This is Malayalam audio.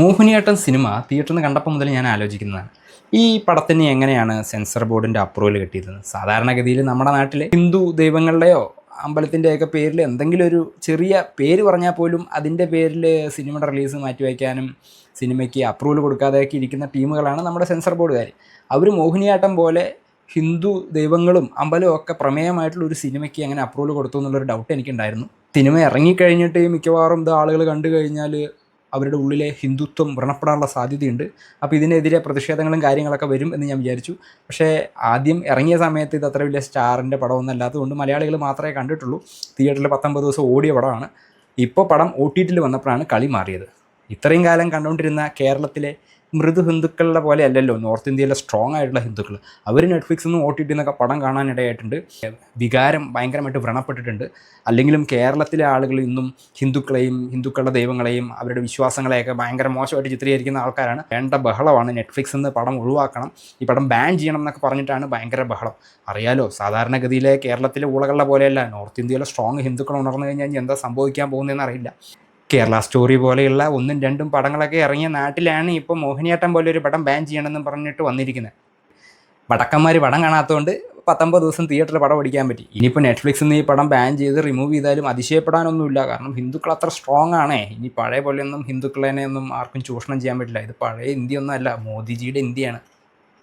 മോഹിനിയാട്ടം സിനിമ തിയേറ്ററിൽ നിന്ന് കണ്ടപ്പോൾ മുതൽ ഞാൻ ആലോചിക്കുന്നതാണ്. ഈ പടത്തിന് എങ്ങനെയാണ് സെൻസർ ബോർഡിൻ്റെ അപ്രൂവൽ കിട്ടിയത്? സാധാരണഗതിയിൽ നമ്മുടെ നാട്ടിൽ ഹിന്ദു ദൈവങ്ങളുടെയോ അമ്പലത്തിൻ്റെയൊക്കെ പേരിൽ എന്തെങ്കിലും ഒരു ചെറിയ പേര് പറഞ്ഞാൽ പോലും അതിൻ്റെ പേരിൽ സിനിമയുടെ റിലീസ് മാറ്റിവയ്ക്കാനും സിനിമയ്ക്ക് അപ്രൂവൽ കൊടുക്കാതെയൊക്കെ ഇരിക്കുന്ന ടീമുകളാണ് നമ്മുടെ സെൻസർ ബോർഡുകാർ. അവർ മോഹിനിയാട്ടം പോലെ ഹിന്ദു ദൈവങ്ങളും അമ്പലവും ഒക്കെ പ്രമേയമായിട്ടുള്ള ഒരു സിനിമയ്ക്ക് എങ്ങനെ അപ്രൂവൽ കൊടുത്തു എന്നുള്ളൊരു ഡൗട്ട് എനിക്കുണ്ടായിരുന്നു. സിനിമ ഇറങ്ങിക്കഴിഞ്ഞിട്ട് മിക്കവാറും ഇത് ആളുകൾ കണ്ടു കഴിഞ്ഞാൽ അവരുടെ ഉള്ളിലെ ഹിന്ദുത്വം വ്രണപ്പെടാനുള്ള സാധ്യതയുണ്ട്. അപ്പോൾ ഇതിനെതിരെ പ്രതിഷേധങ്ങളും കാര്യങ്ങളൊക്കെ വരും എന്ന് ഞാൻ വിചാരിച്ചു. പക്ഷേ ആദ്യം ഇറങ്ങിയ സമയത്ത് ഇത് അത്ര വലിയ സ്റ്റാറിൻ്റെ പടമൊന്നും അല്ലാത്തതുകൊണ്ട് മലയാളികൾ മാത്രമേ കണ്ടിട്ടുള്ളൂ. തിയേറ്ററിൽ 19 ദിവസം ഓടിയ പടമാണ്. ഇപ്പോൾ പടം OTTയിൽ വന്നപ്പോഴാണ് കളി മാറിയത്. ഇത്രയും കാലം കണ്ടുകൊണ്ടിരുന്ന കേരളത്തിലെ മൃദു ഹിന്ദുക്കളുടെ പോലെ അല്ലല്ലോ നോർത്ത് ഇന്ത്യയിലെ സ്ട്രോങ് ആയിട്ടുള്ള ഹിന്ദുക്കൾ. അവർ നെറ്റ്ഫ്ലിക്സിൽ നിന്നും OTT എന്നൊക്കെ പടം കാണാനിടയായിട്ടുണ്ട്. വികാരം ഭയങ്കരമായിട്ട് വ്രണപ്പെട്ടിട്ടുണ്ട്. അല്ലെങ്കിലും കേരളത്തിലെ ആളുകൾ ഇന്നും ഹിന്ദുക്കളെയും ഹിന്ദുക്കളുടെ ദൈവങ്ങളെയും അവരുടെ വിശ്വാസങ്ങളെയൊക്കെ ഭയങ്കര മോശമായിട്ട് ചിത്രീകരിക്കുന്ന ആൾക്കാരാണ്. വേണ്ട ബഹളമാണ്. നെറ്റ്ഫ്ലിക്സിൽ നിന്ന് പടം ഒഴിവാക്കണം, ഈ പടം ബാൻ ചെയ്യണം എന്നൊക്കെ പറഞ്ഞിട്ടാണ് ഭയങ്കര ബഹളം. അറിയാലോ, സാധാരണഗതിയിലെ കേരളത്തിലെ ഊളകളുടെ പോലെയല്ല നോർത്ത് ഇന്ത്യയിലെ സ്ട്രോങ് ഹിന്ദുക്കൾ ഉണർന്നു കഴിഞ്ഞാൽ എന്താ സംഭവിക്കാൻ പോകുന്നതെന്ന് അറിയില്ല. കേരള സ്റ്റോറി പോലെയുള്ള 1ഉം 2ഉം പടങ്ങളൊക്കെ ഇറങ്ങിയ നാട്ടിലാണ് ഇപ്പോൾ മോഹിനിയാട്ടം പോലെ ഒരു പടം ബാൻ ചെയ്യണമെന്നും പറഞ്ഞിട്ട് വന്നിരിക്കുന്നത്. വടക്കന്മാർ പടം കാണാത്തതുകൊണ്ട് 19 ദിവസം തിയേറ്ററിൽ പടം ഓടിക്കാൻ പറ്റി. ഇനിയിപ്പോൾ നെറ്റ്ഫ്ലിക്സിൽ നിന്ന് ഈ പടം ബാൻ ചെയ്ത് റിമൂവ് ചെയ്താലും അതിശയപ്പെടാനൊന്നുമില്ല. കാരണം ഹിന്ദുക്കൾ അത്ര സ്ട്രോങ് ആണേ. ഇനി പഴയ പോലെയൊന്നും ഹിന്ദുക്കളെയൊന്നും ആർക്കും ചൂഷണം ചെയ്യാൻ പറ്റില്ല. ഇത് പഴയ ഇന്ത്യ ഒന്നും അല്ല, മോദിജിയുടെ ഇന്ത്യയാണ്.